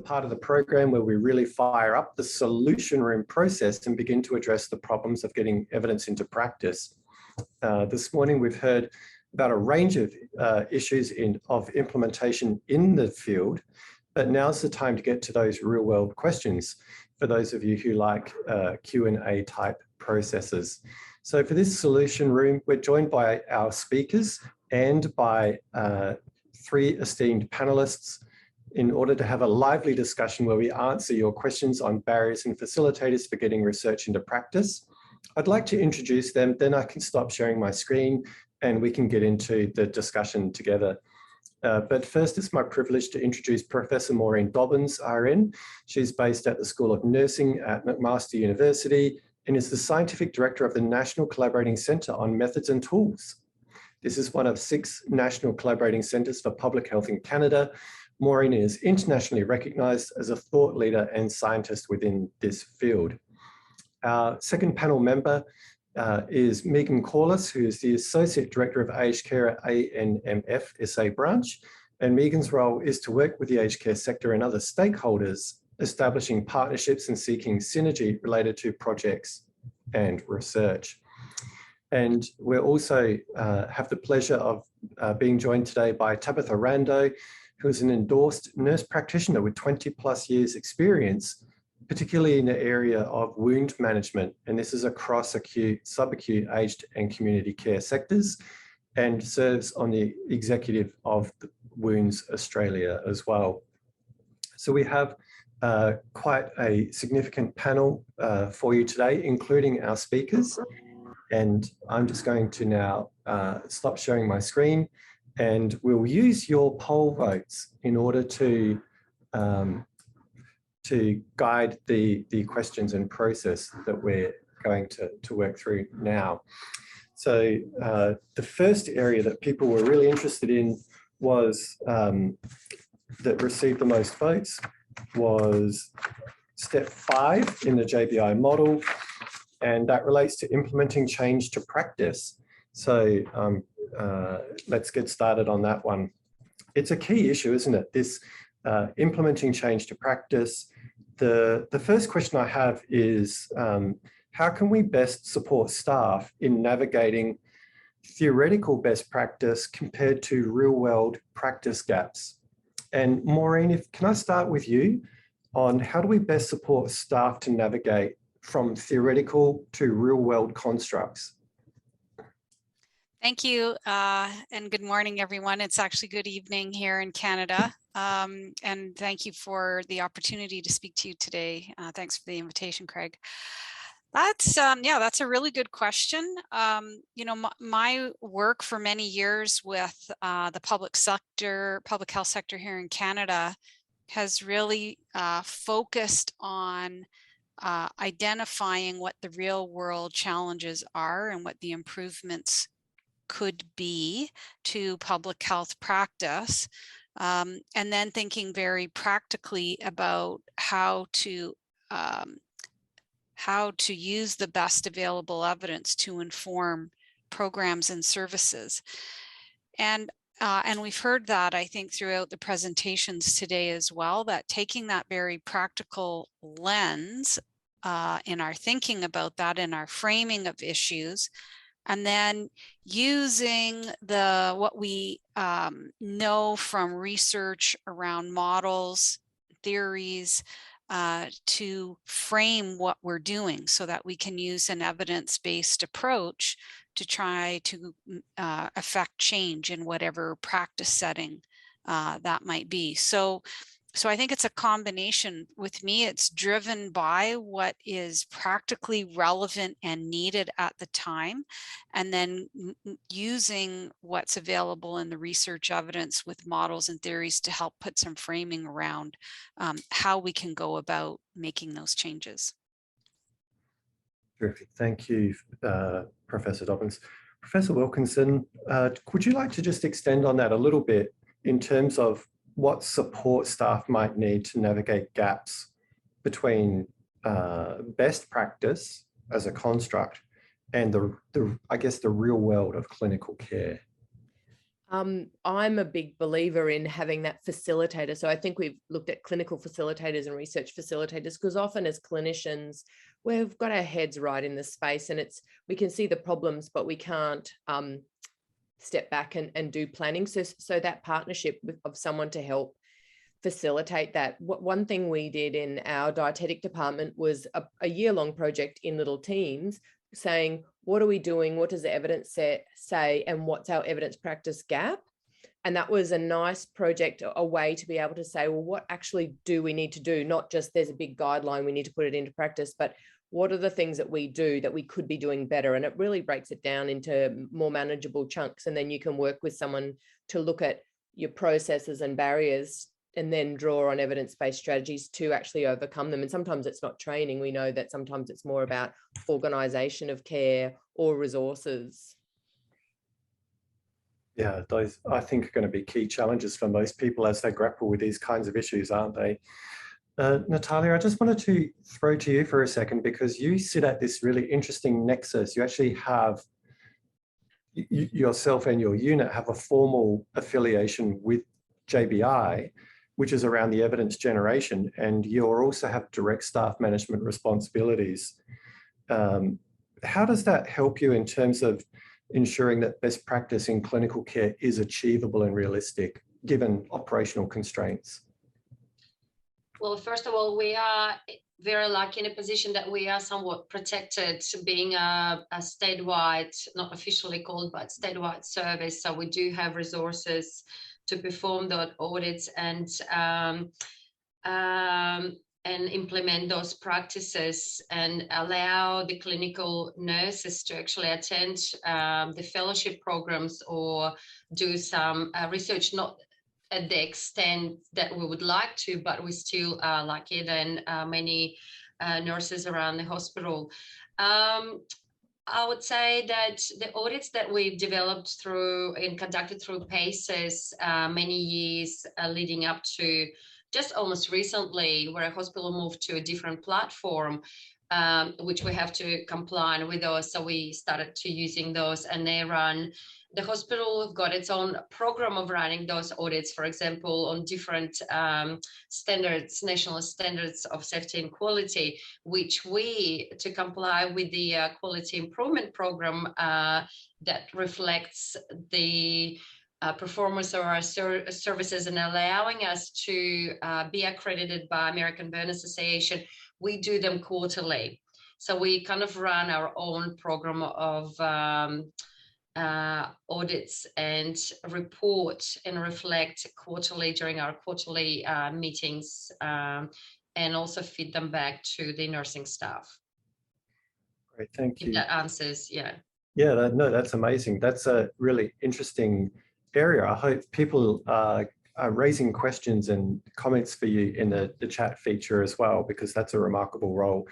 part of the program where we really fire up the solution room process and begin to address the problems of getting evidence into practice. This morning, we've heard about a range of issues of implementation in the field, but now's the time to get to those real world questions for those of you who like Q&A type processes. So for this solution room, we're joined by our speakers and by 3 esteemed panelists in order to have a lively discussion where we answer your questions on barriers and facilitators for getting research into practice. I'd like to introduce them, then I can stop sharing my screen and we can get into the discussion together. But first, it's my privilege to introduce Professor Maureen Dobbins, RN. She's based at the School of Nursing at McMaster University and is the Scientific Director of the National Collaborating Centre on Methods and Tools. This is one of 6 national collaborating centres for public health in Canada. Maureen is internationally recognised as a thought leader and scientist within this field. Our second panel member is Megan Corliss, who is the Associate Director of Aged Care at ANMF SA branch. And Megan's role is to work with the aged care sector and other stakeholders, establishing partnerships and seeking synergy related to projects and research. And we also have the pleasure of being joined today by Tabitha Rando, who is an endorsed nurse practitioner with 20+ years experience, particularly in the area of wound management. And this is across acute, subacute, aged and community care sectors, and serves on the executive of the Wounds Australia as well. So we have quite a significant panel for you today, including our speakers. And I'm just going to now stop sharing my screen, and we'll use your poll votes in order to guide the questions and process that we're going to work through now. So the first area that people were really interested in was, that received the most votes, was step 5 in the JBI model, and that relates to implementing change to practice. So let's get started on that one. It's a key issue, isn't it? This implementing change to practice. The first question I have is, how can we best support staff in navigating theoretical best practice compared to real world practice gaps? And Maureen, can I start with you on how do we best support staff to navigate from theoretical to real world constructs? Thank you, and good morning, everyone. It's actually good evening here in Canada, and thank you for the opportunity to speak to you today. Thanks for the invitation, Craig. That's that's a really good question. You know, my work for many years with the public health sector here in Canada has really focused on identifying what the real world challenges are and what the improvements could be to public health practice, and then thinking very practically about how to use the best available evidence to inform programs and services. And we've heard that, I think, throughout the presentations today as well, that taking that very practical lens in our thinking about that, in our framing of issues, and then using what we know from research around models, theories, to frame what we're doing so that we can use an evidence-based approach to try to affect change in whatever practice setting that might be. So I think it's a combination. With me, it's driven by what is practically relevant and needed at the time, and then using what's available in the research evidence with models and theories to help put some framing around how we can go about making those changes. Terrific. Thank you, Professor Dobbins. Professor Wilkinson, would you like to just extend on that a little bit in terms of what support staff might need to navigate gaps between best practice as a construct and I guess the real world of clinical care? I'm a big believer in having that facilitator. So I think we've looked at clinical facilitators and research facilitators because often as clinicians, we've got our heads right in the space and we can see the problems, but we can't step back and do planning. So that partnership of someone to help facilitate that. One thing we did in our dietetic department was a year-long project in little teams saying, what are we doing? What does the evidence say? And what's our evidence practice gap? And that was a nice project, a way to be able to say, well, what actually do we need to do? Not just there's a big guideline, we need to put it into practice, but what are the things that we do that we could be doing better? And it really breaks it down into more manageable chunks. And then you can work with someone to look at your processes and barriers and then draw on evidence-based strategies to actually overcome them. And sometimes it's not training. We know that sometimes it's more about organisation of care or resources. Yeah, those I think are going to be key challenges for most people as they grapple with these kinds of issues, aren't they? Natalia, I just wanted to throw to you for a second because you sit at this really interesting nexus. You actually have yourself and your unit have a formal affiliation with JBI, which is around the evidence generation, and you also have direct staff management responsibilities. How does that help you in terms of ensuring that best practice in clinical care is achievable and realistic, given operational constraints? Well, first of all, we are very lucky in a position that we are somewhat protected, being a statewide, not officially called, but statewide service. So we do have resources to perform those audits and implement those practices and allow the clinical nurses to actually attend the fellowship programs or do some research, not at the extent that we would like to, but we still are luckier than many nurses around the hospital. I would say that the audits that we've developed through and conducted through PACES many years leading up to just almost recently, where a hospital moved to a different platform, which we have to comply with those. So we started to using those, and the hospital have got its own program of running those audits, for example, on different standards, national standards of safety and quality, which we, to comply with the quality improvement program that reflects the performance of our services and allowing us to be accredited by American Burn Association, we do them quarterly. So we kind of run our own program of audits and report and reflect quarterly during our quarterly meetings and also feed them back to the nursing staff. Great, thank you. If that answers, yeah. Yeah, no, that's amazing. That's a really interesting area. I hope people are raising questions and comments for you in the chat feature as well, because that's a remarkable role.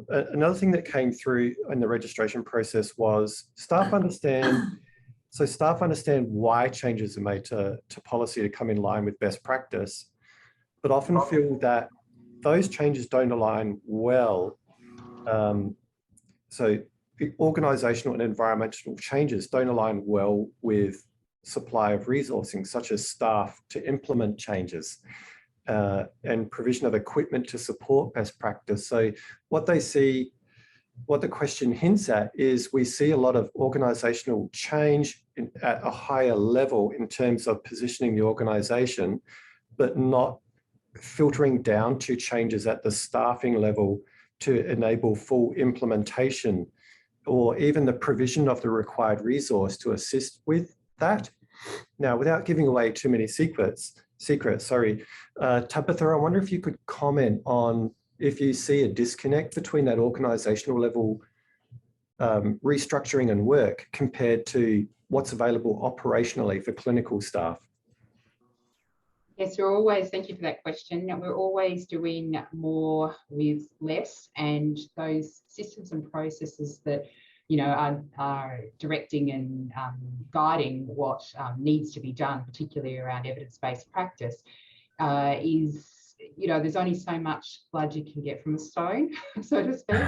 Another thing that came through in the registration process was staff understand why changes are made to policy to come in line with best practice, but often feel that those changes don't align well. So the organizational and environmental changes don't align well with supply of resourcing, such as staff to implement changes. And provision of equipment to support best practice. So what the question hints at is we see a lot of organizational change at a higher level in terms of positioning the organization, but not filtering down to changes at the staffing level to enable full implementation or even the provision of the required resource to assist with that. Now, without giving away too many secrets, Tabitha, I wonder if you could comment on if you see a disconnect between that organizational level restructuring and work compared to what's available operationally for clinical staff. Yes, thank you for that question. We're always doing more with less, and those systems and processes that are directing and guiding what needs to be done, particularly around evidence-based practice, is, there's only so much blood you can get from a stone, so to speak.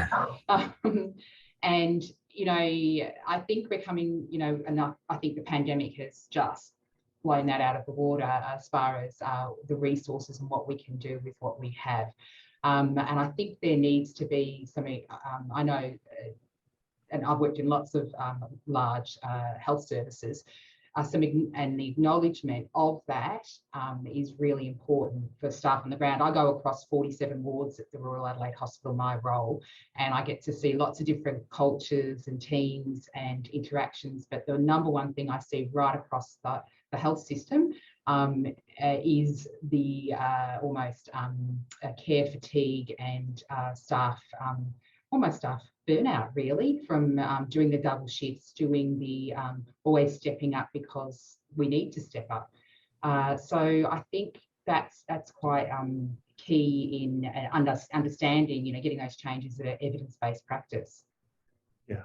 And you know, I think we're coming, you know, enough. I think the pandemic has just blown that out of the water as far as the resources and what we can do with what we have. And I think there needs to be something, I know, and I've worked in lots of large health services, and the acknowledgement of that is really important for staff on the ground. I go across 47 wards at the Royal Adelaide Hospital, my role, and I get to see lots of different cultures and teams and interactions. But the number one thing I see right across the health system is the almost care fatigue and staff burnout, really, from doing the double shifts, doing the always stepping up because we need to step up. So I think that's quite key in understanding, you know, getting those changes that are evidence-based practice. Yeah.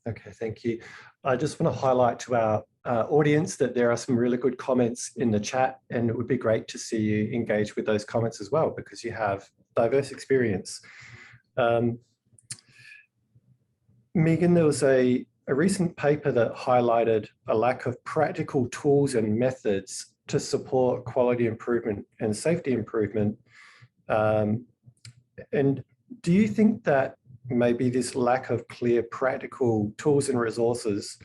Okay, thank you. I just want to highlight to our audience that there are some really good comments in the chat, and it would be great to see you engage with those comments as well, because you have diverse experience. Megan, there was a recent paper that highlighted a lack of practical tools and methods to support quality improvement and safety improvement. And do you think that maybe this lack of clear practical tools and resources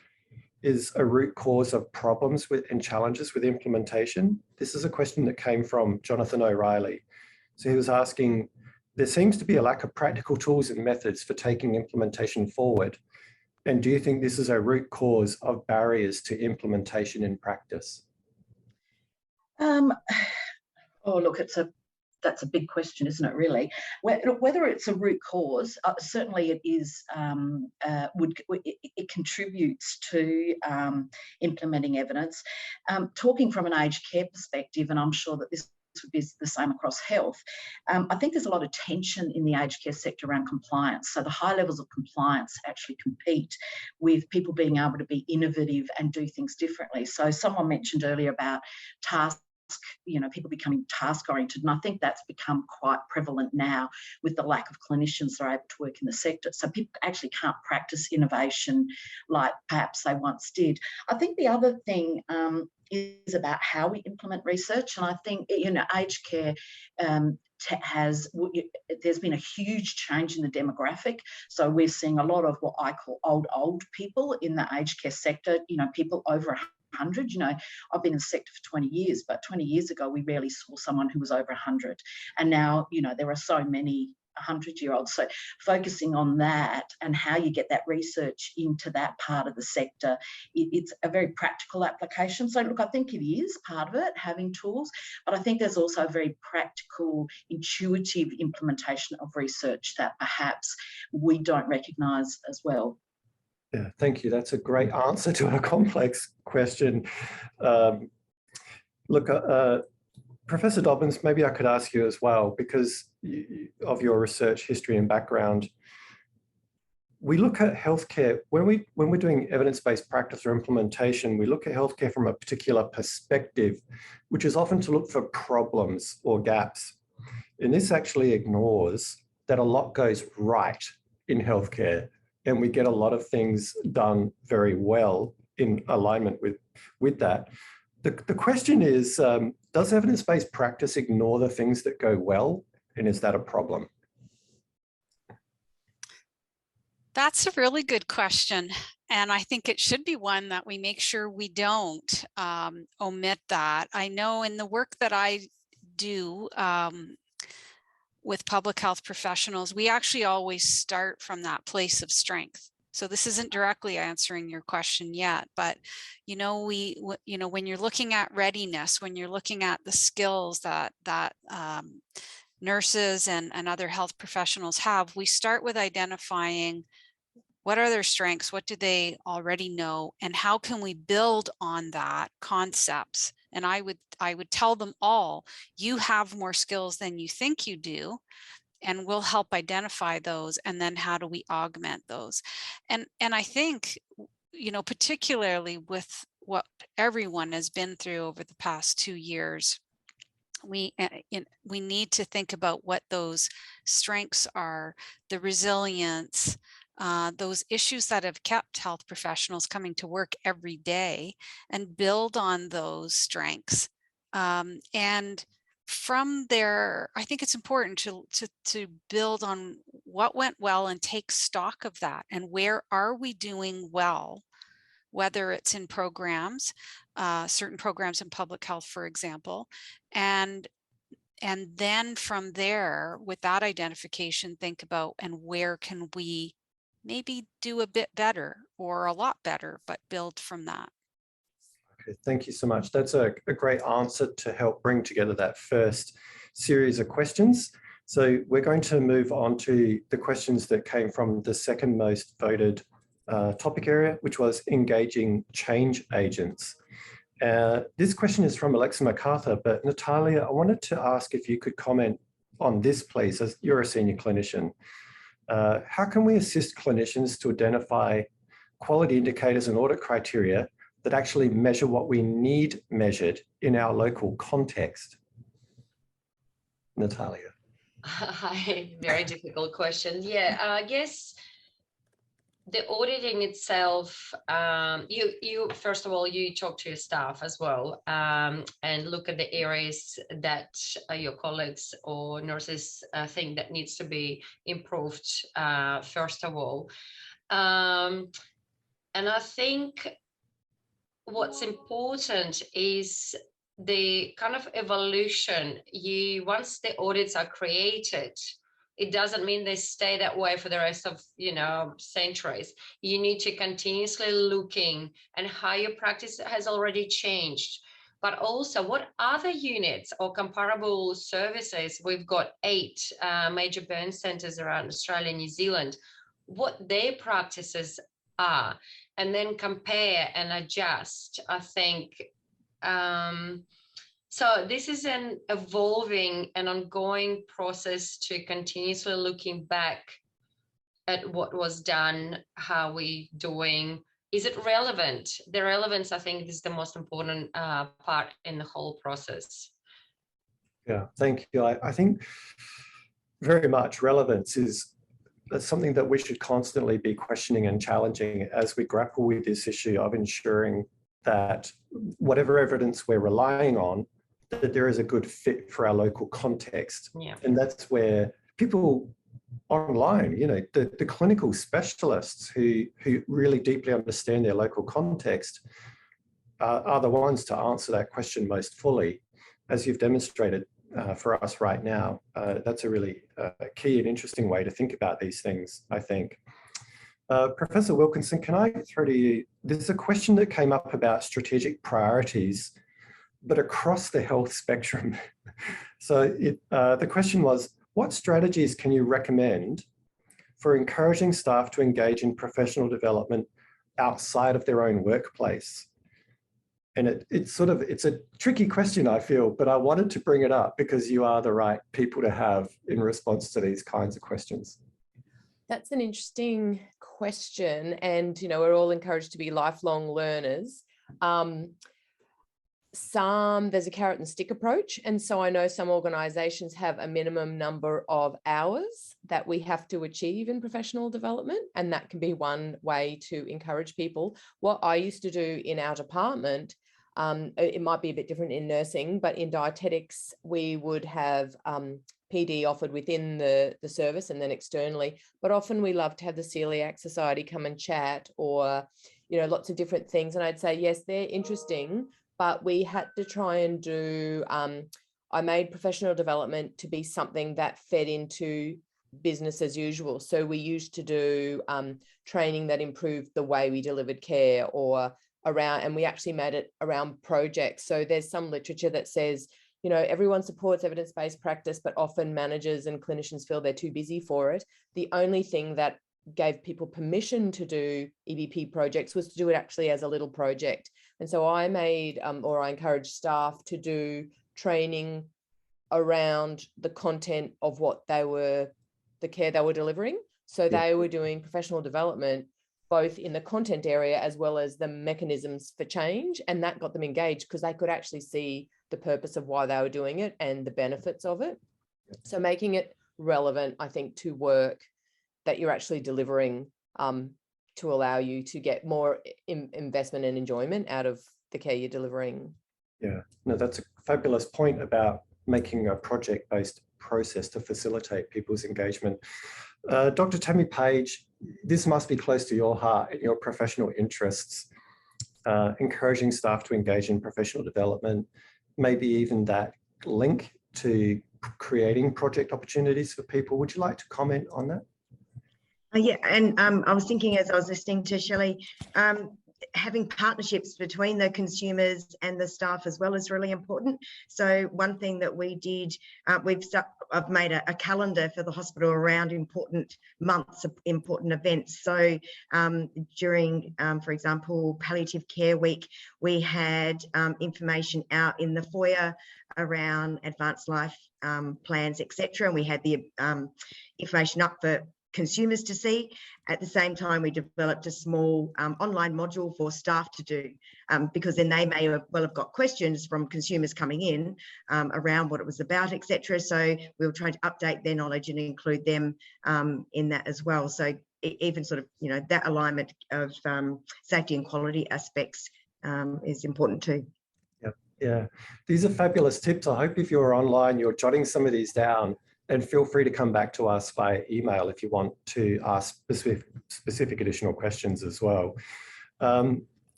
is a root cause of problems with and challenges with implementation? This is a question that came from Jonathan O'Reilly. So he was asking, there seems to be a lack of practical tools and methods for taking implementation forward. And do you think this is a root cause of barriers to implementation in practice? Oh, look, that's a big question, isn't it, really? Whether it's a root cause, certainly it is, it contributes to implementing evidence. Talking from an aged care perspective, and I'm sure that this would be the same across health, I think there's a lot of tension in the aged care sector around compliance. So the high levels of compliance actually compete with people being able to be innovative and do things differently. So someone mentioned earlier about tasks, you know, people becoming task oriented, and I think that's become quite prevalent now with the lack of clinicians that are able to work in the sector. So people actually can't practice innovation like perhaps they once did. I think the other thing is about how we implement research, and I think, you know, aged care there's been a huge change in the demographic. So we're seeing a lot of what I call old people in the aged care sector, you know, people over 100. You know, I've been in the sector for 20 years, but 20 years ago, we rarely saw someone who was over 100. And now, you know, there are so many 100-year-olds. So focusing on that and how you get that research into that part of the sector, it's a very practical application. So look, I think it is part of it, having tools, but I think there's also a very practical, intuitive implementation of research that perhaps we don't recognise as well. Yeah, thank you. That's a great answer to a complex question. Look, Professor Dobbins, maybe I could ask you as well, because of your research history and background. We look at healthcare, when we're doing evidence-based practice or implementation, we look at healthcare from a particular perspective, which is often to look for problems or gaps. And this actually ignores that a lot goes right in healthcare, and we get a lot of things done very well in alignment with that. The question is, does evidence-based practice ignore the things that go well, and is that a problem? That's a really good question. And I think it should be one that we make sure we don't omit that. I know in the work that I do with public health professionals, we actually always start from that place of strength. So this isn't directly answering your question yet, but you know, when you're looking at readiness, when you're looking at the skills that nurses and other health professionals have, we start with identifying what are their strengths, what do they already know, and how can we build on that concepts. And I would tell them all, you have more skills than you think you do, and we'll help identify those, and then how do we augment those. And I think, you know, particularly with what everyone has been through over the past 2 years, we need to think about what those strengths are, the resilience, those issues that have kept health professionals coming to work every day, and build on those strengths. And from there, I think it's important to build on what went well and take stock of that, and where are we doing well, whether it's in programs, certain programs in public health, for example, and then from there, with that identification, think about, and where can we maybe do a bit better or a lot better, but build from that. Okay, thank you so much. That's a great answer to help bring together that first series of questions. So we're going to move on to the questions that came from the second most voted topic area, which was engaging change agents. This question is from Alexa MacArthur, but Natalia, I wanted to ask if you could comment on this, please, as you're a senior clinician. How can we assist clinicians to identify quality indicators and audit criteria that actually measure what we need measured in our local context? Natalia. Hi, very difficult question. Yeah, I guess the auditing itself, you first of all, you talk to your staff as well, and look at the areas that your colleagues or nurses think that needs to be improved, first of all. And I think what's important is the kind of evolution. Once the audits are created, it doesn't mean they stay that way for the rest of, centuries. You need to continuously looking and how your practice has already changed, but also what other units or comparable services. We've got 8 major burn centers around Australia and New Zealand, what their practices are, and then compare and adjust, I think. So this is an evolving and ongoing process to continuously looking back at what was done, how we doing. Is it relevant? The relevance, I think, is the most important part in the whole process. Yeah, thank you. I think very much relevance is something that we should constantly be questioning and challenging as we grapple with this issue of ensuring that whatever evidence we're relying on, that there is a good fit for our local context. Yeah. And that's where people online, the clinical specialists who really deeply understand their local context are the ones to answer that question most fully, as you've demonstrated for us right now. That's a really key and interesting way to think about these things, I think. Professor Wilkinson, can I throw to you? There's a question that came up about strategic priorities, but across the health spectrum. So the question was, what strategies can you recommend for encouraging staff to engage in professional development outside of their own workplace? And it's a tricky question, I feel, but I wanted to bring it up because you are the right people to have in response to these kinds of questions. That's an interesting question. And, we're all encouraged to be lifelong learners. There's a carrot and stick approach. And so I know some organizations have a minimum number of hours that we have to achieve in professional development. And that can be one way to encourage people. What I used to do in our department, it might be a bit different in nursing, but in dietetics, we would have PD offered within the service and then externally. But often we love to have the Celiac Society come and chat, or, lots of different things. And I'd say, yes, they're interesting, but we had to try and do, I made professional development to be something that fed into business as usual. So we used to do training that improved the way we delivered care, or around, and we actually made it around projects. So there's some literature that says, everyone supports evidence-based practice, but often managers and clinicians feel they're too busy for it. The only thing that gave people permission to do EBP projects was to do it actually as a little project. And so I made, or I encouraged staff to do training around the content of what the care they were delivering. So they were doing professional development, both in the content area as well as the mechanisms for change. And that got them engaged because they could actually see the purpose of why they were doing it and the benefits of it. So making it relevant, I think, to work that you're actually delivering to allow you to get more investment and enjoyment out of the care you're delivering. Yeah, no, that's a fabulous point about making a project-based process to facilitate people's engagement. Dr. Tammy Page, this must be close to your heart and your professional interests, encouraging staff to engage in professional development, maybe even that link to creating project opportunities for people. Would you like to comment on that? Yeah, and I was thinking as I was listening to Shelley, having partnerships between the consumers and the staff as well is really important. So one thing that we did, I've made a calendar for the hospital around important months, important events. So during, for example, Palliative Care Week, we had information out in the foyer around advanced life plans, etc. And we had the information up for consumers to see. At the same time, we developed a small online module for staff to do, because then they may well have got questions from consumers coming in around what it was about, etc. So we were trying to update their knowledge and include them in that as well. So even sort of, you know, that alignment of safety and quality aspects is important too. Yeah, these are fabulous tips. I hope if you're online, you're jotting some of these down. And feel free to come back to us by email if you want to ask specific additional questions as well.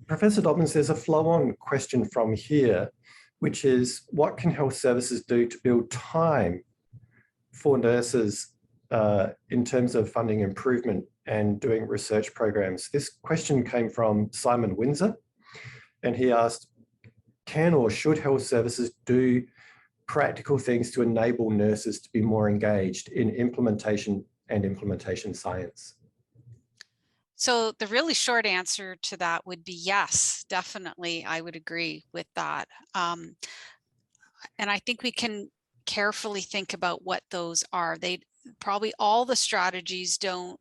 Professor Dobbins, there's a flow-on question from here, which is, what can health services do to build time for nurses in terms of funding improvement and doing research programs? This question came from Simon Windsor, and he asked, can or should health services do practical things to enable nurses to be more engaged in implementation and implementation science? So the really short answer to that would be yes, definitely. I would agree with that. And I think we can carefully think about what those are. They probably, all the strategies don't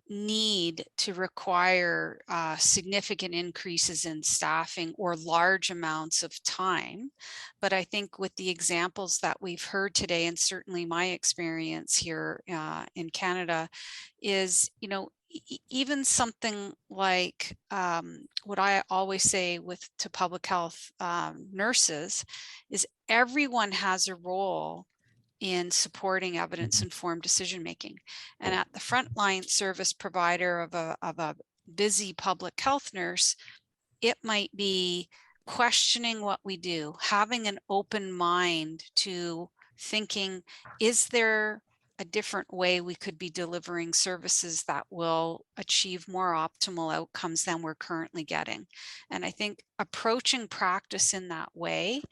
need to require significant increases in staffing or large amounts of time. But I think with the examples that we've heard today, and certainly my experience here in Canada, is, you know, even something like what I always say to public health nurses is everyone has a role in supporting evidence-informed decision-making. And at the frontline service provider of a busy public health nurse, it might be questioning what we do, having an open mind to thinking, is there a different way we could be delivering services that will achieve more optimal outcomes than we're currently getting? And I think approaching practice in that way,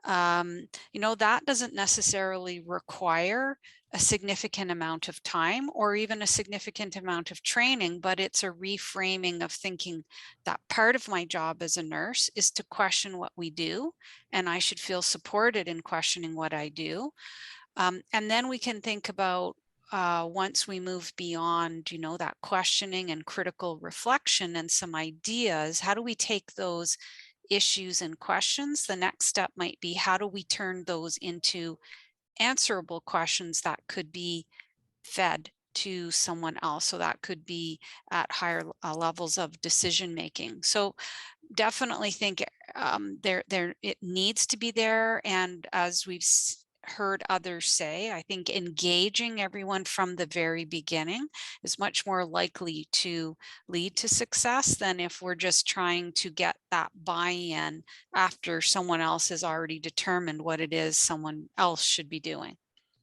you know, that doesn't necessarily require a significant amount of time or even a significant amount of training, but it's a reframing of thinking that part of my job as a nurse is to question what we do, and I should feel supported in questioning what I do. And then we can think about once we move beyond, you know, that questioning and critical reflection and some ideas, how do we take those issues and questions? The next step might be, how do we turn those into answerable questions that could be fed to someone else? So that could be at higher levels of decision making. So definitely think it needs to be there. And as we've heard others say, I think engaging everyone from the very beginning is much more likely to lead to success than if we're just trying to get that buy-in after someone else has already determined what it is someone else should be doing.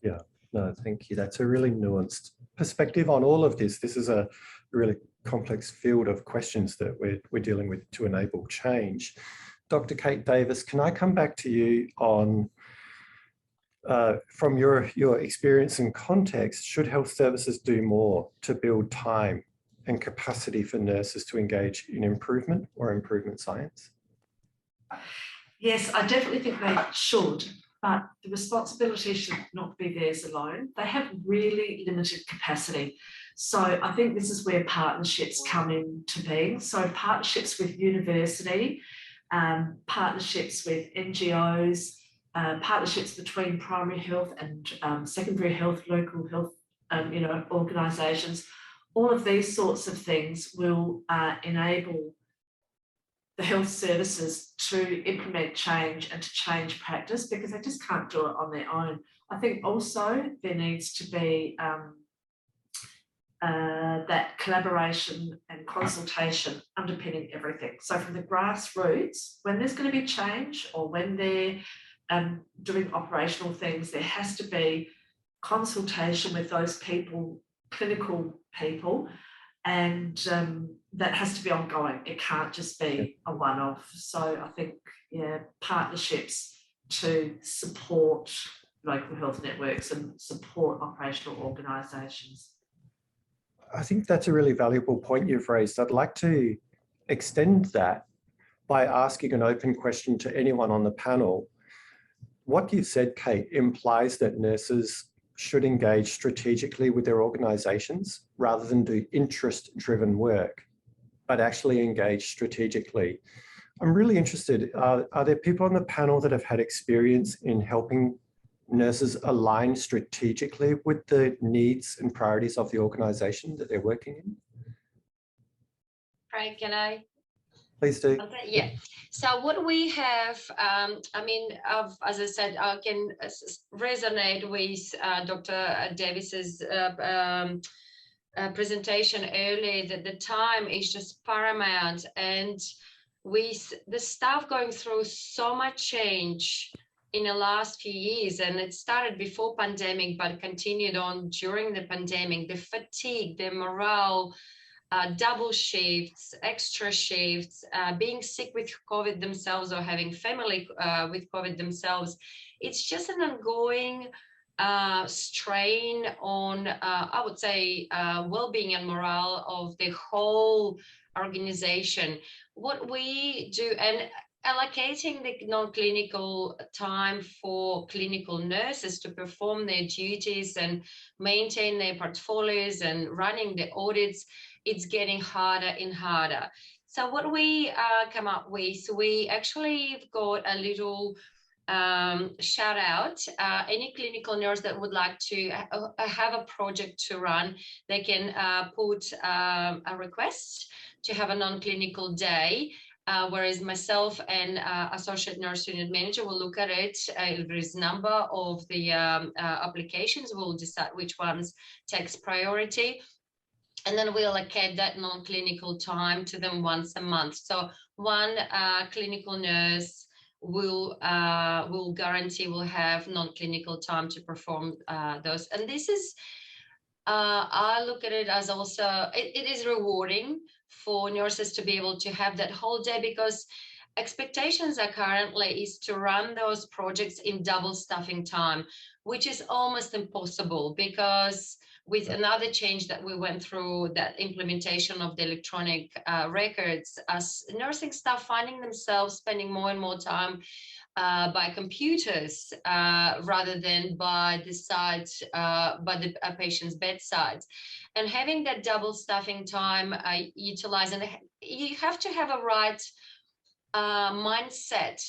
Yeah, no, thank you. That's a really nuanced perspective on all of this. This is a really complex field of questions that we're dealing with to enable change. Dr. Kate Davis, can I come back to you on from your experience and context, should health services do more to build time and capacity for nurses to engage in improvement or improvement science? Yes, I definitely think they should, but the responsibility should not be theirs alone. They have really limited capacity. So I think this is where partnerships come into being. So partnerships with university, partnerships with NGOs, partnerships between primary health and secondary health, local health, organisations. all of these sorts of things will enable the health services to implement change and to change practice, because they just can't do it on their own. I think also there needs to be that collaboration and consultation underpinning everything. So from the grassroots, when there's going to be change or when they're doing operational things, there has to be consultation with those people, clinical people, and that has to be ongoing. It can't just be a one-off. So I think, yeah, partnerships to support local health networks and support operational organisations. I think that's a really valuable point you've raised. I'd like to extend that by asking an open question to anyone on the panel. What you said, Kate, implies that nurses should engage strategically with their organisations rather than do interest-driven work, but actually engage strategically. I'm really interested, are there people on the panel that have had experience in helping nurses align strategically with the needs and priorities of the organisation that they're working in? Frank, can I? Please do. Okay, yeah. So what we have, I mean, as I said, I can resonate with Dr. Davis's presentation earlier, that the time is just paramount, and with the staff going through so much change in the last few years, and it started before pandemic but continued on during the pandemic, the fatigue, the morale, double shifts, extra shifts, being sick with COVID themselves or having family with COVID themselves, it's just an ongoing strain on, I would say, well-being and morale of the whole organization. What we do, and allocating the non-clinical time for clinical nurses to perform their duties and maintain their portfolios and running the audits, it's getting harder and harder. So what we come up with, we actually got a little shout out. Any clinical nurse that would like to have a project to run, they can put a request to have a non-clinical day. Whereas myself and associate nurse unit manager will look at it. If there is number of the applications, we'll decide which ones takes priority. And then we'll allocate that non-clinical time to them once a month. So one clinical nurse will guarantee will have non-clinical time to perform those. And this is, I look at it as also, it is rewarding for nurses to be able to have that whole day, because expectations are currently is to run those projects in double staffing time, which is almost impossible, because with another change that we went through, that implementation of the electronic records, as nursing staff finding themselves spending more and more time by computers rather than by the side, by the patient's bedside. And having that double staffing time utilized, and you have to have a right mindset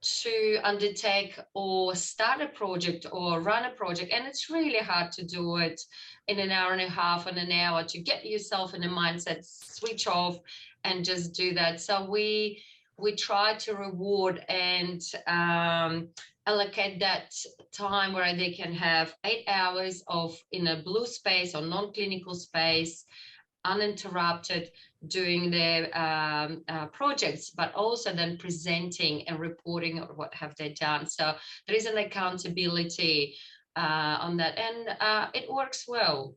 to undertake or start a project or run a project. And it's really hard to do it in an hour and a half and an hour, to get yourself in a mindset, switch off and just do that. So we try to reward and allocate that time where they can have 8 hours of in a blue space or non-clinical space, uninterrupted, doing their projects, but also then presenting and reporting on what have they done. So there is an accountability on that, and it works well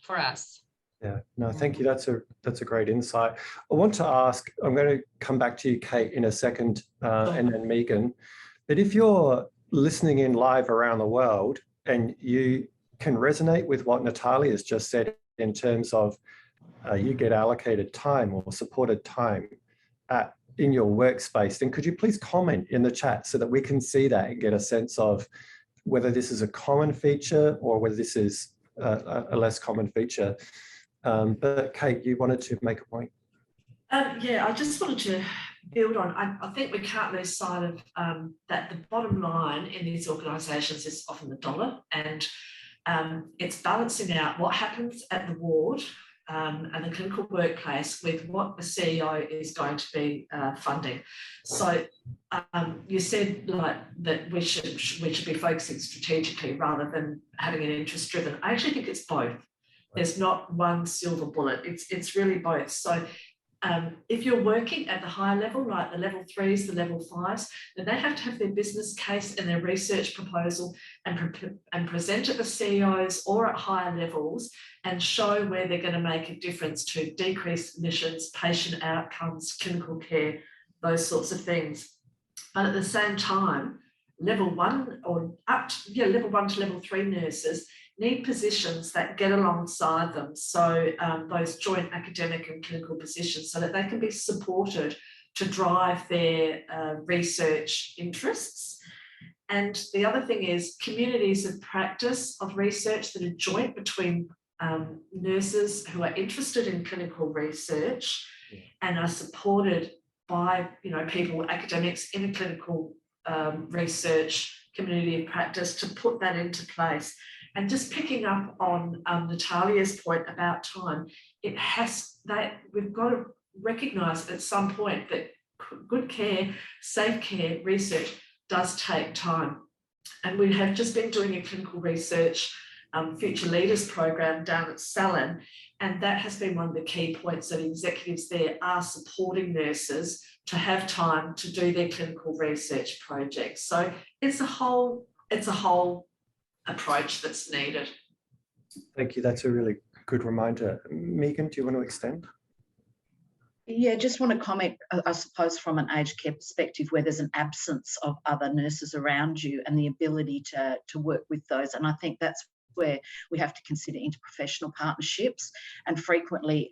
for us. Yeah, no, thank you. That's a great insight. I want to ask, I'm going to come back to you, Kate, in a second, and then Megan. But if you're listening in live around the world and you can resonate with what Natalia has just said in terms of you get allocated time or supported time in your workspace, then could you please comment in the chat so that we can see that and get a sense of whether this is a common feature or whether this is a less common feature. But Kate, you wanted to make a point. Yeah, I just wanted to build on, I think we can't lose sight of that the bottom line in these organisations is often the dollar, and it's balancing out what happens at the ward and the clinical workplace with what the CEO is going to be funding. So you said like that we should be focusing strategically rather than having an interest driven. I actually think it's both. There's not one silver bullet. It's really both. So if you're working at the higher level, like the level 3s, the level 5s, then they have to have their business case and their research proposal and present at the CEOs or at higher levels and show where they're going to make a difference to decrease admissions, patient outcomes, clinical care, those sorts of things. But at the same time, level 1 or level 1 to level 3 nurses need positions that get alongside them. So those joint academic and clinical positions so that they can be supported to drive their research interests. And the other thing is communities of practice of research that are joint between nurses who are interested in clinical research and are supported by people, academics in a clinical research community of practice to put that into place. And just picking up on Natalia's point about time, we've got to recognise at some point that good care, safe care research does take time. And we have just been doing a clinical research Future Leaders program down at Salon, and that has been one of the key points that executives there are supporting nurses to have time to do their clinical research projects. So it's a whole approach that's needed. Thank you. That's a really good reminder. Megan, do you want to extend? Yeah, just want to comment, I suppose, from an aged care perspective where there's an absence of other nurses around you and the ability to work with those. And I think that's where we have to consider interprofessional partnerships, and frequently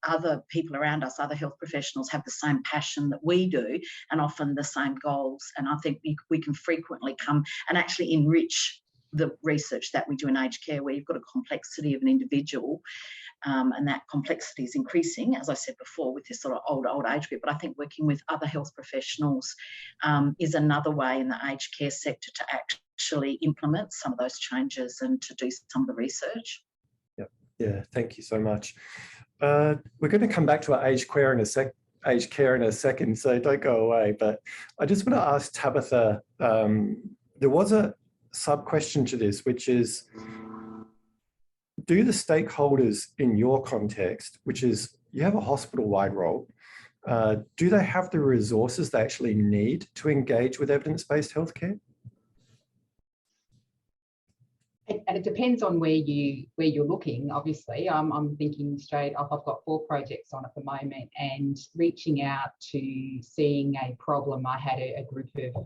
other people around us, other health professionals, have the same passion that we do and often the same goals. And I think we can frequently come and actually enrich the research that we do in aged care, where you've got a complexity of an individual, and that complexity is increasing, as I said before, with this sort of old age group. But I think working with other health professionals is another way in the aged care sector to actually implement some of those changes and to do some of the research. Yeah, thank you so much. We're going to come back to our aged care in a second, so don't go away. But I just want to ask Tabitha, there was a sub-question to this, which is, do the stakeholders in your context, which is you have a hospital-wide role, do they have the resources they actually need to engage with evidence-based healthcare? And it depends on where you're looking. Obviously, I'm thinking straight up. I've got 4 projects on at the moment, and reaching out to seeing a problem. I had a group of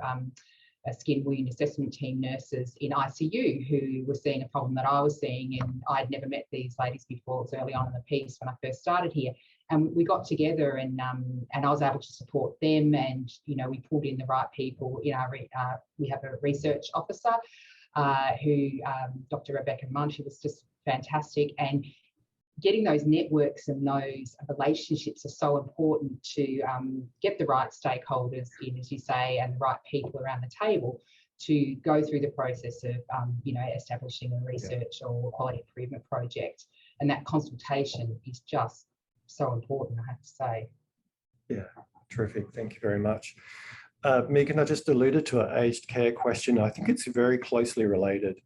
a skin wound assessment team nurses in ICU who were seeing a problem that I was seeing, and I'd never met these ladies before. It was early on in the piece when I first started here, and we got together and I was able to support them, and we pulled in the right people. We have a research officer who Dr. Rebecca Munch, who was just fantastic, and getting those networks and those relationships are so important to get the right stakeholders in, as you say, and the right people around the table to go through the process of, establishing a research or quality improvement project. And that consultation is just so important, I have to say. Yeah, terrific. Thank you very much. Megan, I just alluded to an aged care question. I think it's very closely related.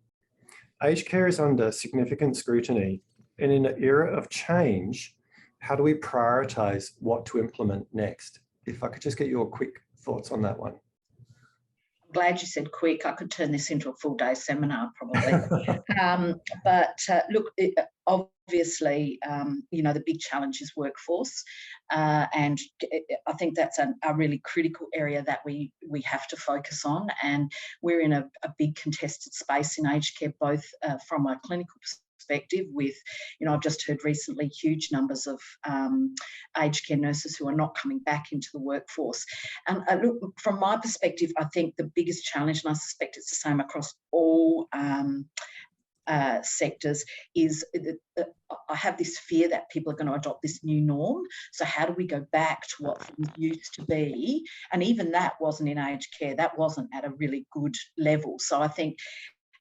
Aged care is under significant scrutiny. And in an era of change, how do we prioritise what to implement next? If I could just get your quick thoughts on that one. I'm glad you said quick. I could turn this into a full day seminar probably. Look, obviously, the big challenge is workforce. And I think that's a really critical area that we have to focus on. And we're in a big contested space in aged care, both from a clinical perspective with, I've just heard recently huge numbers of aged care nurses who are not coming back into the workforce. And look, from my perspective, I think the biggest challenge, and I suspect it's the same across all sectors, is I have this fear that people are going to adopt this new norm. So how do we go back to what things used to be? And even that wasn't in aged care. That wasn't at a really good level. So I think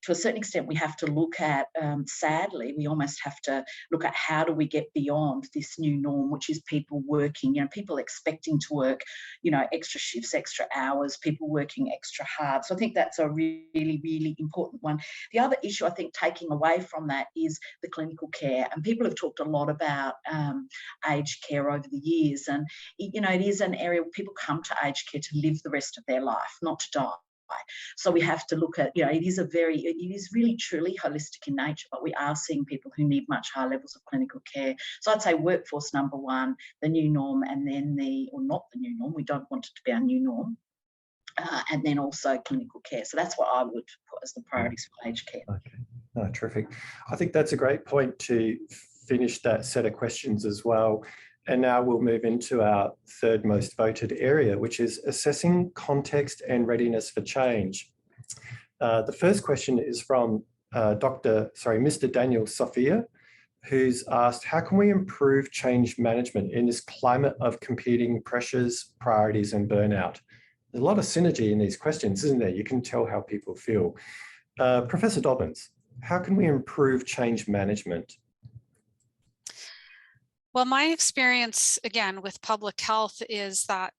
to a certain extent, we have to look at, sadly, we almost have to look at how do we get beyond this new norm, which is people working, people expecting to work, extra shifts, extra hours, people working extra hard. So I think that's a really, really important one. The other issue, I think, taking away from that is the clinical care. And people have talked a lot about aged care over the years. And, it is an area where people come to aged care to live the rest of their life, not to die. So we have to look at, it is really truly holistic in nature, but we are seeing people who need much higher levels of clinical care. So I'd say workforce number one, the new norm, and then or not the new norm, we don't want it to be our new norm, and then also clinical care. So that's what I would put as the priorities for aged care. Okay, no, terrific. I think that's a great point to finish that set of questions as well. And now we'll move into our third most voted area, which is assessing context and readiness for change. The first question is from Mr. Daniel Sophia, who's asked, how can we improve change management in this climate of competing pressures, priorities, and burnout? There's a lot of synergy in these questions, isn't there? You can tell how people feel. Professor Dobbins, how can we improve change management? Well, my experience, again, with public health is that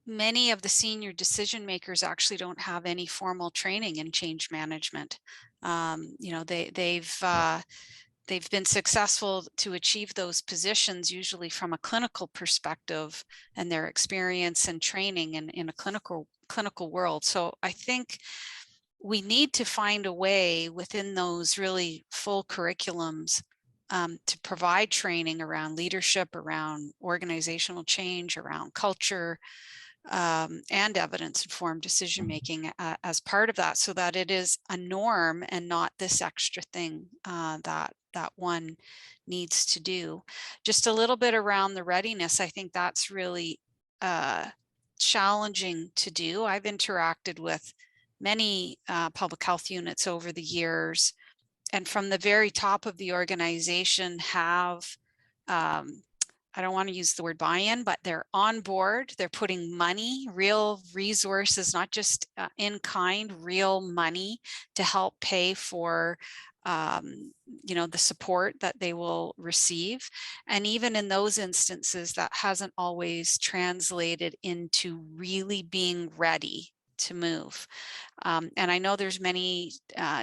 many of the senior decision makers actually don't have any formal training in change management. They've been successful to achieve those positions, usually from a clinical perspective and their experience and training in a clinical world. So I think we need to find a way within those really full curriculums to provide training around leadership, around organizational change, around culture, and evidence-informed decision-making as part of that, so that it is a norm and not this extra thing that one needs to do. Just a little bit around the readiness, I think that's really challenging to do. I've interacted with many public health units over the years, and from the very top of the organization have, I don't want to use the word buy-in, but they're on board. They're putting money, real resources, not just in kind, real money to help pay for the support that they will receive. And even in those instances, that hasn't always translated into really being ready to move. And I know there's many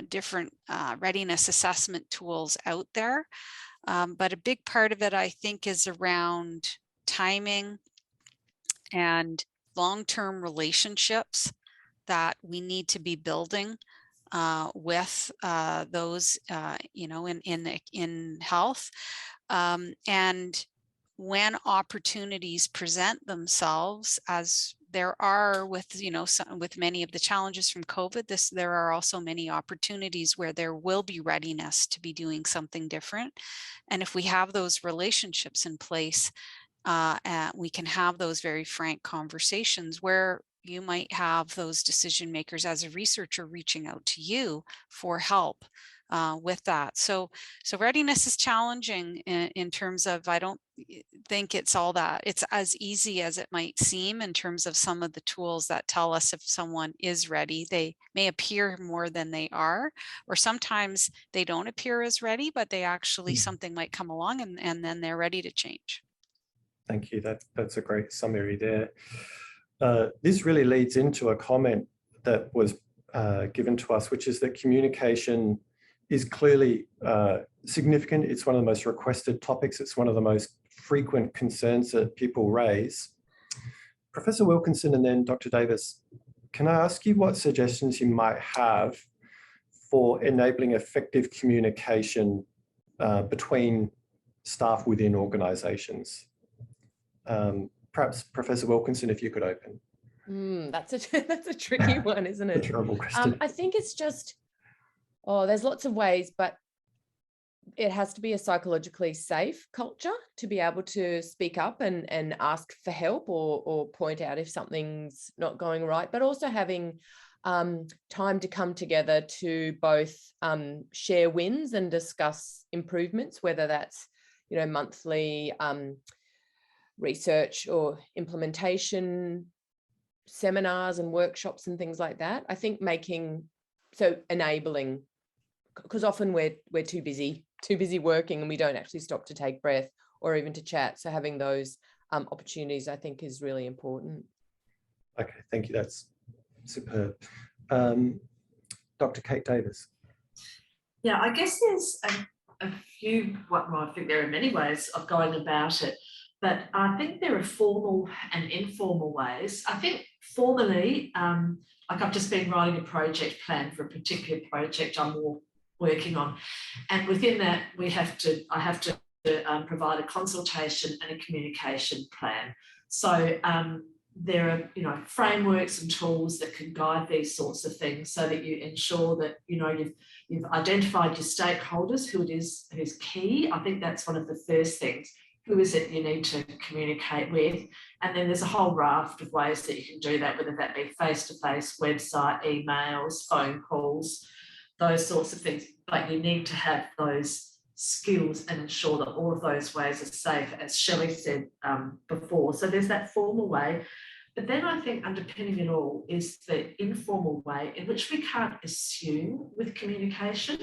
different readiness assessment tools out there, but a big part of it, I think, is around timing and long-term relationships that we need to be building with those, in health. And when opportunities present themselves, as there are with many of the challenges from COVID, there are also many opportunities where there will be readiness to be doing something different. And if we have those relationships in place, we can have those very frank conversations where you might have those decision makers as a researcher reaching out to you for help with that. So readiness is challenging in terms of, I don't think it's as easy as it might seem in terms of some of the tools that tell us if someone is ready. They may appear more than they are, or sometimes they don't appear as ready, but they actually, something might come along and then they're ready to change. Thank you. That's a great summary there. This really leads into a comment that was given to us, which is that communication is clearly significant. It's one of the most requested topics. It's one of the most frequent concerns that people raise. Professor Wilkinson and then Dr. Davis, can I ask you what suggestions you might have for enabling effective communication between staff within organisations? Perhaps Professor Wilkinson, if you could open. That's a tricky one, isn't it? A terrible question. I think it's just, there's lots of ways, but it has to be a psychologically safe culture to be able to speak up and ask for help or point out if something's not going right, but also having time to come together to both share wins and discuss improvements, whether that's, monthly research or implementation seminars and workshops and things like that. I think making so enabling, because often we're too busy working and we don't actually stop to take breath or even to chat. So having those opportunities, I think, is really important. Okay, thank you. That's superb. Dr. Kate Davis. Yeah, I guess there's a few, well, I think there are many ways of going about it, but I think there are formal and informal ways. I think formally, like I've just been writing a project plan for a particular project I'm working on, and within that I have to provide a consultation and a communication plan. So there are, you know, frameworks and tools that can guide these sorts of things so that you ensure that, you know, you've identified your stakeholders, who it is who's key. I think that's one of the first things. Who is it you need to communicate with? And then there's a whole raft of ways that you can do that, whether that be face-to-face, website, emails, phone calls, those sorts of things. But you need to have those skills and ensure that all of those ways are safe, as Shelley said before. So there's that formal way. But then I think underpinning it all is the informal way in which we can't assume with communication.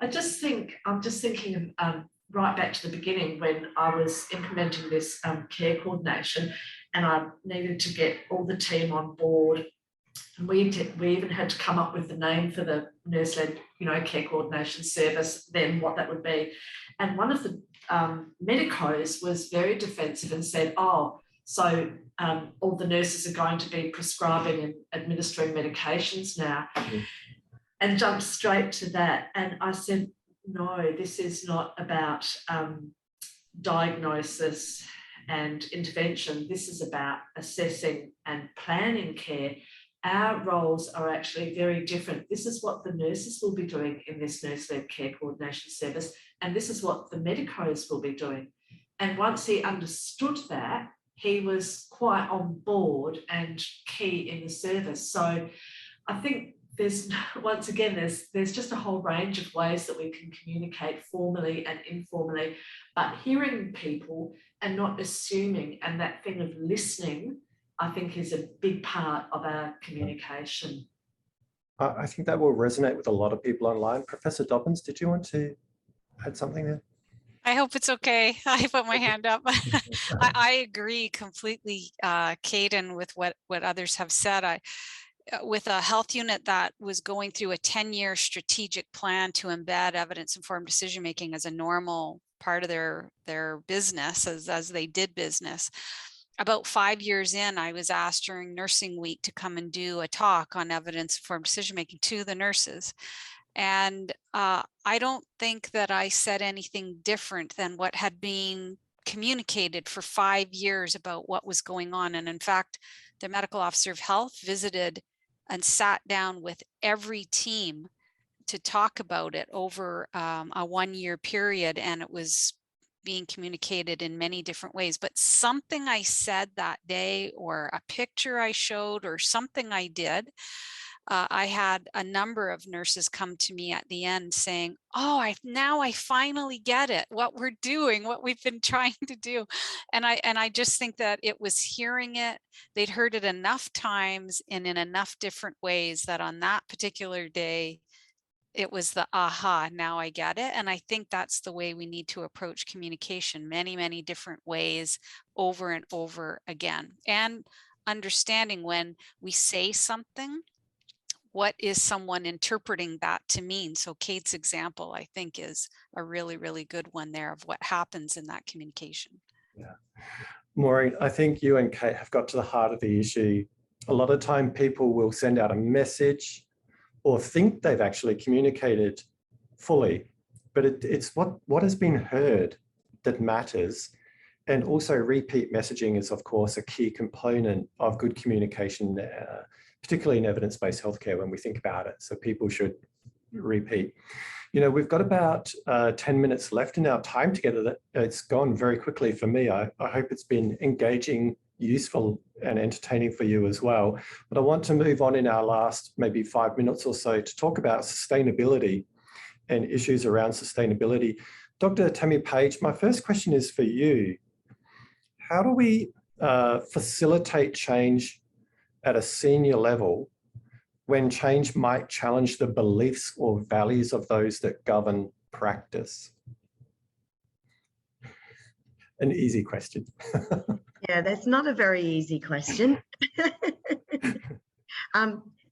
I'm just thinking of right back to the beginning when I was implementing this care coordination, and I needed to get all the team on board. And we even had to come up with the name for the nurse-led, you know, care coordination service, then what that would be. And one of the medicos was very defensive and said, oh, so all the nurses are going to be prescribing and administering medications now, and jumped straight to that. And I said, no, this is not about diagnosis and intervention. This is about assessing and planning care. Our roles are actually very different. This is what the nurses will be doing in this nurse-led care coordination service, and this is what the medicos will be doing. And once he understood that, he was quite on board and key in the service. So I think there's, once again, there's just a whole range of ways that we can communicate formally and informally, but hearing people and not assuming, and that thing of listening, I think is a big part of our communication. I think that will resonate with a lot of people online. Professor Dobbins, did you want to add something there? I hope it's okay. I put my hand up. I agree completely, Caden, with what others have said. With a health unit that was going through a 10-year strategic plan to embed evidence-informed decision-making as a normal part of their business, as they did business. About 5 years in, I was asked during Nursing Week to come and do a talk on evidence-informed decision-making to the nurses. And I don't think that I said anything different than what had been communicated for 5 years about what was going on. And in fact, the medical officer of health visited and sat down with every team to talk about it over a 1-year period. And it was being communicated in many different ways. But something I said that day, or a picture I showed, or something I did, I had a number of nurses come to me at the end saying, oh, now I finally get it, what we're doing, what we've been trying to do. And I just think that it was hearing it, they'd heard it enough times and in enough different ways that on that particular day, it was the aha, now I get it. And I think that's the way we need to approach communication, many, many different ways over and over again. And understanding when we say something, what is someone interpreting that to mean? So Kate's example, I think, is a really, really good one there of what happens in that communication. Yeah. Maureen, I think you and Kate have got to the heart of the issue. A lot of time people will send out a message or think they've actually communicated fully, but it's what has been heard that matters. And also repeat messaging is, of course, a key component of good communication, particularly in evidence-based healthcare when we think about it. So people should repeat. You know, we've got about 10 minutes left in our time together. It's gone very quickly for me. I hope it's been engaging, useful and entertaining for you as well. But I want to move on in our last maybe 5 minutes or so to talk about sustainability and issues around sustainability. Dr. Tammy Page, my first question is for you. How do we facilitate change at a senior level when change might challenge the beliefs or values of those that govern practice? An easy question. Yeah, that's not a very easy question.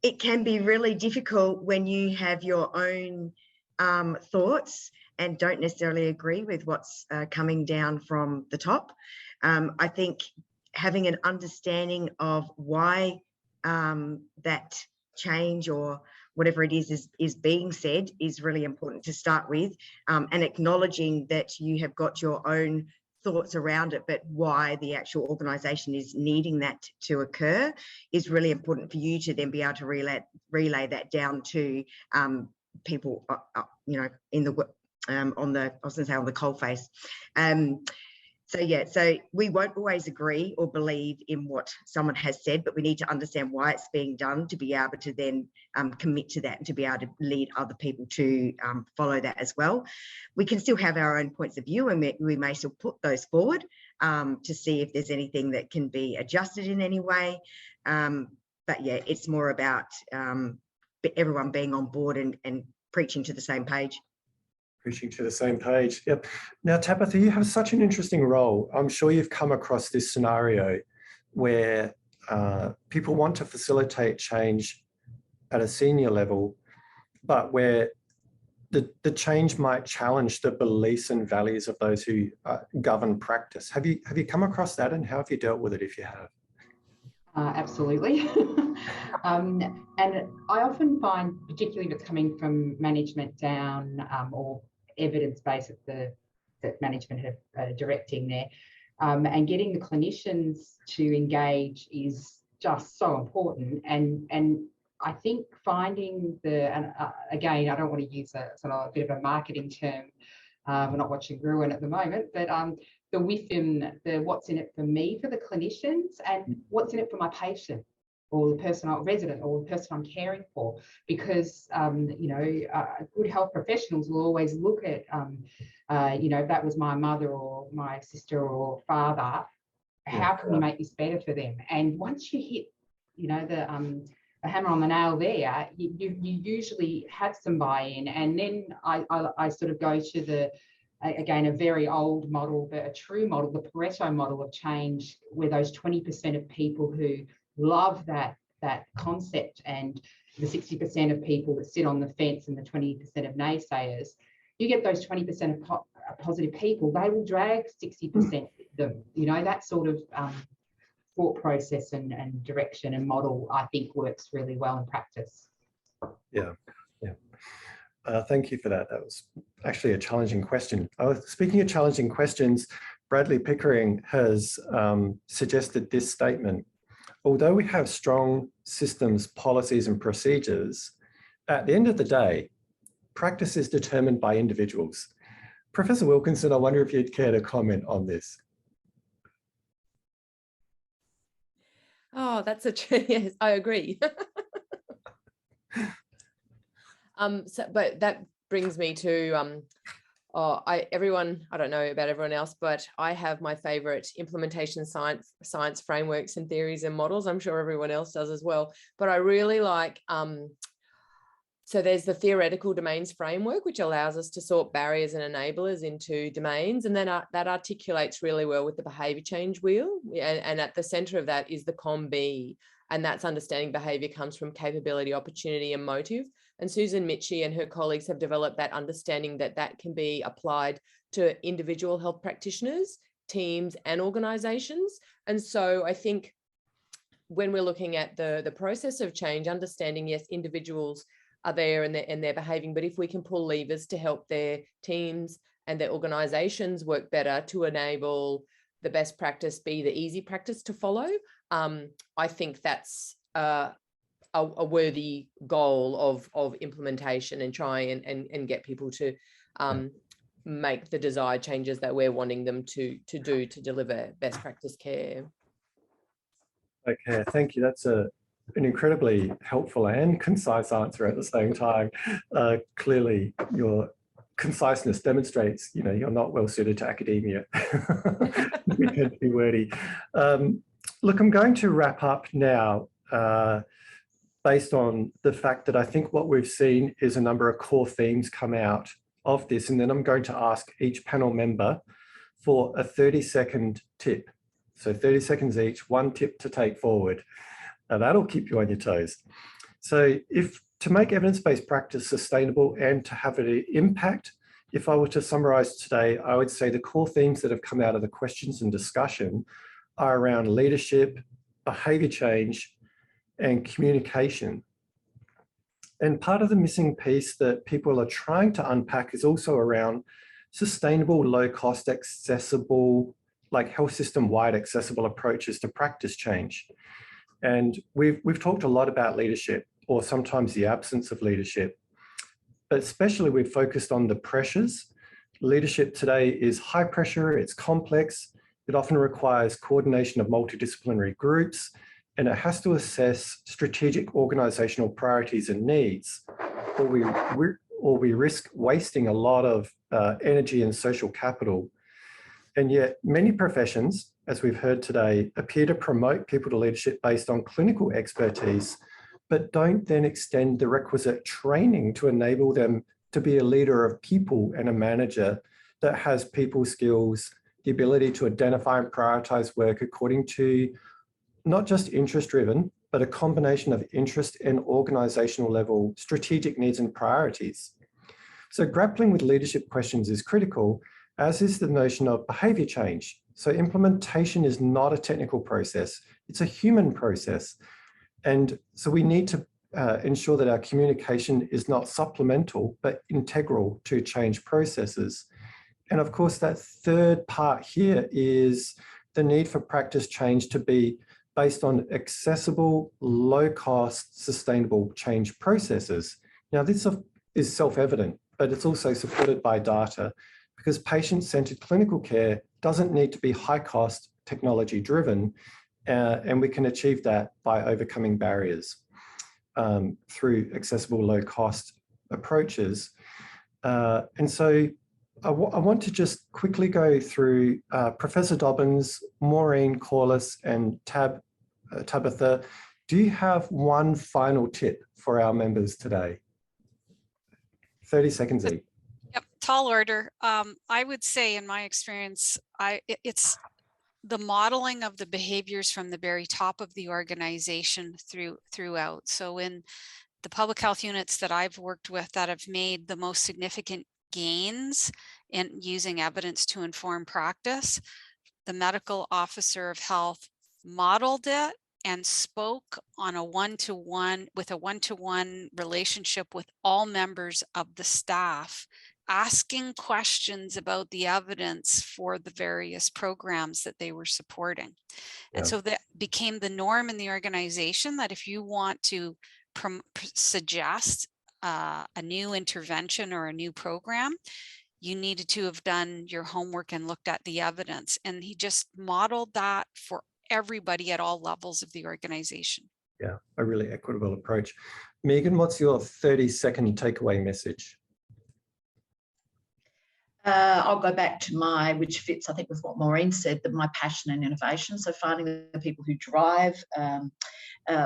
It can be really difficult when you have your own thoughts and don't necessarily agree with what's coming down from the top. I think having an understanding of why that change or whatever it is being said is really important to start with, and acknowledging that you have got your own thoughts around it, but why the actual organisation is needing that to occur is really important for you to then be able to relay that down to people, you know, in the on the, I was going to say on the coalface. So yeah, so we won't always agree or believe in what someone has said, but we need to understand why it's being done to be able to then commit to that and to be able to lead other people to follow that as well. We can still have our own points of view, and we may still put those forward to see if there's anything that can be adjusted in any way. But yeah, it's more about everyone being on board and preaching to the same page. Preaching to the same page. Yep. Now, Tabitha, you have such an interesting role. I'm sure you've come across this scenario where people want to facilitate change at a senior level, but where the change might challenge the beliefs and values of those who govern practice. Have you come across that, and how have you dealt with it if you have? Absolutely. And I often find, particularly if it's coming from management down or evidence-based that management have directing there, and getting the clinicians to engage is just so important. And I think finding and again, I don't want to use a sort of a bit of a marketing term. We're not watching Gruen at the moment, but the within the what's in it for me, for the clinicians, and what's in it for my patient or the person, resident, or the person I'm caring for, because you know, good health professionals will always look at you know, if that was my mother or my sister or father, how can we make this better for them? And once you hit, you know, the hammer on the nail there, you usually have some buy-in. And then I sort of go to the, again, a very old model, but a true model, the Pareto model of change, where those 20% of people who love that concept and the 60% of people that sit on the fence and the 20% of naysayers, you get those 20% of positive people, they will drag 60% with them. You know, that sort of thought process and direction and model, I think, works really well in practice. Yeah, yeah. Thank you for that. That was actually a challenging question. Speaking of challenging questions, Bradley Pickering has suggested this statement: although we have strong systems, policies, and procedures, at the end of the day, practice is determined by individuals. Professor Wilkinson, I wonder if you'd care to comment on this. Oh, that's yes, I agree. But that brings me to I don't know about everyone else, but I have my favorite implementation science frameworks and theories and models. I'm sure everyone else does as well, but I really like so there's the theoretical domains framework, which allows us to sort barriers and enablers into domains, and then that articulates really well with the behavior change wheel, and at the center of that is the COM-B, and that's understanding behavior comes from capability, opportunity, and motive. And Susan Michie and her colleagues have developed that understanding that can be applied to individual health practitioners, teams, and organizations. And so I think when we're looking at the process of change, understanding, yes, individuals are there and they're behaving, but if we can pull levers to help their teams and their organizations work better to enable the best practice be the easy practice to follow, I think that's a worthy goal of implementation, and try and get people to make the desired changes that we're wanting them to do to deliver best practice care. Okay, thank you. That's an incredibly helpful and concise answer at the same time. Clearly, your conciseness demonstrates, you know, you're not well suited to academia. You can be wordy. Look, I'm going to wrap up now, but based on the fact that I think what we've seen is a number of core themes come out of this. And then I'm going to ask each panel member for a 30-second tip. So 30 seconds each, one tip to take forward. Now that'll keep you on your toes. So to make evidence-based practice sustainable and to have an impact, if I were to summarize today, I would say the core themes that have come out of the questions and discussion are around leadership, behavior change, and communication. And part of the missing piece that people are trying to unpack is also around sustainable, low-cost, accessible, like health system-wide accessible approaches to practice change. And we've talked a lot about leadership, or sometimes the absence of leadership, but especially we've focused on the pressures. Leadership today is high pressure, it's complex, it often requires coordination of multidisciplinary groups, and it has to assess strategic organizational priorities and needs, or we risk wasting a lot of energy and social capital. And yet many professions, as we've heard today, appear to promote people to leadership based on clinical expertise, but don't then extend the requisite training to enable them to be a leader of people and a manager that has people skills, the ability to identify and prioritize work according to not just interest-driven, but a combination of interest and organizational level strategic needs and priorities. So grappling with leadership questions is critical, as is the notion of behavior change. So implementation is not a technical process, it's a human process. And so we need to ensure that our communication is not supplemental, but integral to change processes. And of course, that third part here is the need for practice change to be based on accessible, low-cost, sustainable change processes. Now, this is self-evident, but it's also supported by data, because patient-centered clinical care doesn't need to be high-cost, technology-driven, and we can achieve that by overcoming barriers through accessible, low-cost approaches. And so I want to just quickly go through Professor Dobbins, Maureen, Corliss, and Tabitha. Do you have one final tip for our members today? 30 seconds each. Yep, tall order. I would say, in my experience, it's the modeling of the behaviors from the very top of the organization throughout. So in the public health units that I've worked with that have made the most significant gains in using evidence to inform practice, the medical officer of health modeled it and spoke on a one-to-one relationship with all members of the staff, asking questions about the evidence for the various programs that they were supporting. And so that became the norm in the organization, that if you want to suggest a new intervention or a new program, you needed to have done your homework and looked at the evidence. And he just modeled that for everybody at all levels of the organization. Yeah, a really equitable approach. Megan, what's your 30-second takeaway message? I'll go back to which fits, I think, with what Maureen said, that my passion and innovation. So finding the people who drive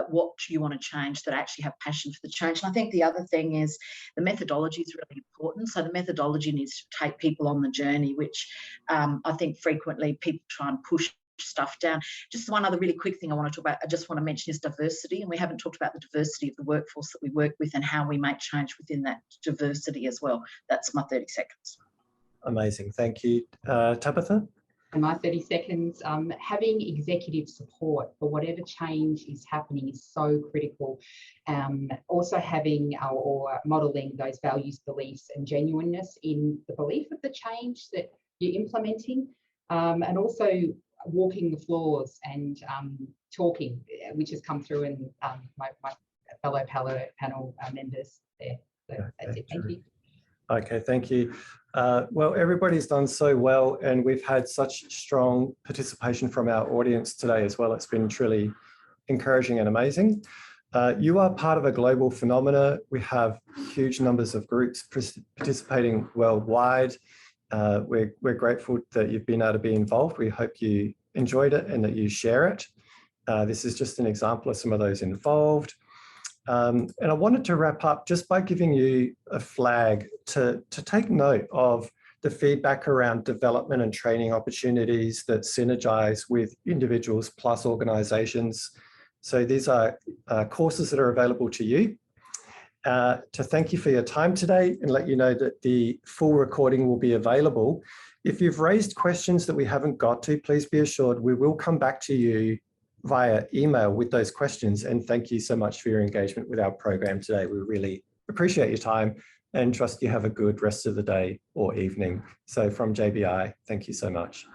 what you want to change, that actually have passion for the change. And I think the other thing is the methodology is really important. So the methodology needs to take people on the journey, which I think frequently people try and push stuff down. Just one other really quick thing I want to talk about, I just want to mention, is diversity. And we haven't talked about the diversity of the workforce that we work with and how we make change within that diversity as well. That's my 30 seconds. Amazing, thank you. Tabitha? And my 30 seconds, having executive support for whatever change is happening is so critical. Also having or modelling those values, beliefs and genuineness in the belief of the change that you're implementing, and also walking the floors and talking, which has come through in my fellow panel members there. So that's it, thank you. Okay, thank you. Well, everybody's done so well, and we've had such strong participation from our audience today as well. It's been truly encouraging and amazing. You are part of a global phenomena. We have huge numbers of groups participating worldwide. We're grateful that you've been able to be involved. We hope you enjoyed it and that you share it. This is just an example of some of those involved. And I wanted to wrap up just by giving you a flag to take note of the feedback around development and training opportunities that synergize with individuals plus organizations. So these are courses that are available to you. To thank you for your time today and let you know that the full recording will be available. If you've raised questions that we haven't got to, please be assured we will come back to you via email with those questions. And thank you so much for your engagement with our program today. We really appreciate your time and trust you have a good rest of the day or evening. So from JBI, thank you so much.